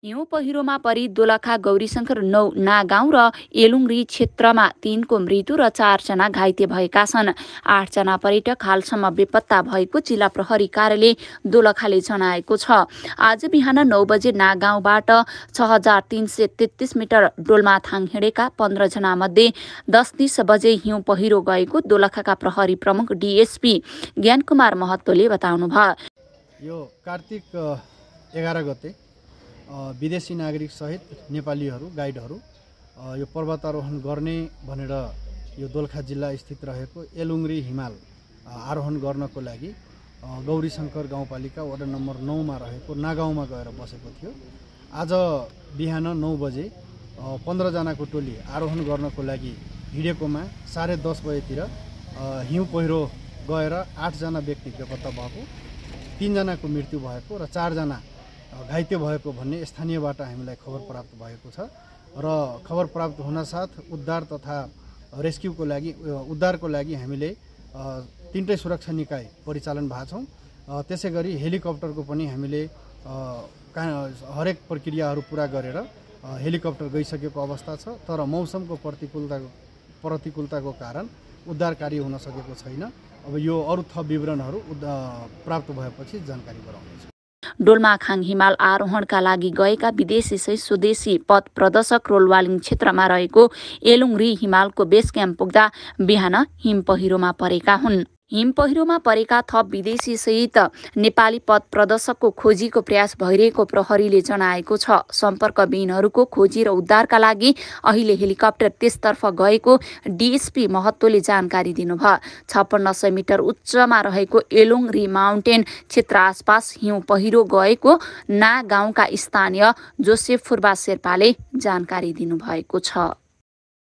हिउँ पहिरोमा परी दोलखा गौरीशङ्कर 9 नागाउँ र एलुङरी क्षेत्रमा 3 को मृत्यु र 4 जना घाइते भएका छन्। 8 जना पर्यटक हालसम्म बेपत्ता भएको जिल्ला प्रहरी कार्यालय दोलखाले जनाएको छ। आज बिहान 9 बजे नागाउँबाट 6333 मिटर डोल्माथाङ हिँडेका 15 जना मध्ये 10:30 बजे हिउँ पहिरो गएको दोलखाका प्रहरी प्रमुख डीएसपी ज्ञानकुमार महतोले बताउनुभयो। यो कार्तिक 11 गते विदेशी नागरिक सहित नेपालीहरू गाइडहरू यो पर्वतारोहण गर्ने भनेर यो दोलखा जिल्ला स्थित रहेको एलुङरी हिमाल आरोहण गर्नको लागि गौरीशङ्कर गाउँपालिका वडा नम्बर 9 मा रहेको नागाउँमा गएर बसेको थियो। आज बिहान 9 बजे 15 जनाको टोली आरोहण गर्नको लागि हिँडेकोमा 10:30 बजेतिर हिउँ पहिरो गएर 8 जना व्यक्ति बेपत्ता भएको, 3 जनाको मृत्यु भएको र 4 जना घाइते भएको भन्ने स्थानीयबाट हामीलाई खबर प्राप्त भएको छ र खबर प्राप्त हुनसाथ उद्धार तथा रेस्क्युको लागि हामीले 3टै सुरक्षा निकाय परिचालन भएको छौँ। त्यसैगरी हेलिकप्टरको पनि हामीले हरेक प्रक्रियाहरू पुरा गरेर हेलिकप्टर गइसकेको अवस्था छ, तर मौसमको प्रतिकूलताको कारण उद्धार कार्य हुन सकेको छैन। अब यो अरू थप विवरणहरू प्राप्त भएपछि जानकारी गराउनेछु। डोल्माखाङ हिमाल आरोहणका लागि गएका विदेशी सहित स्वदेशी पथ प्रदर्शक रोलवालिङ क्षेत्रमा रहेको एलुङरी हिमालको बेस क्याम्प पुग्दा बिहान हिम पहिरोमा परेका हुन्। हिम पहिरोमा परेका थप विदेशी सहित नेपाली पथ प्रदर्शकको खोजीको प्रयास भइरहेको प्रहरीले जनाएको छ। सम्पर्कविहीनहरूको खोजी र उद्धारका लागि अहिले हेलिकप्टर त्यसतर्फ गएको डीएसपी महतोले जानकारी दिनुभयो। 5600 मिटर उच्चमा रहेको एलुङरी माउन्टेन क्षेत्र आसपास हिउँ पहिरो गएको ना गाउँका स्थानीय जोसेफ फुर्बा शेर्पाले जानकारी दिनुभएको छ।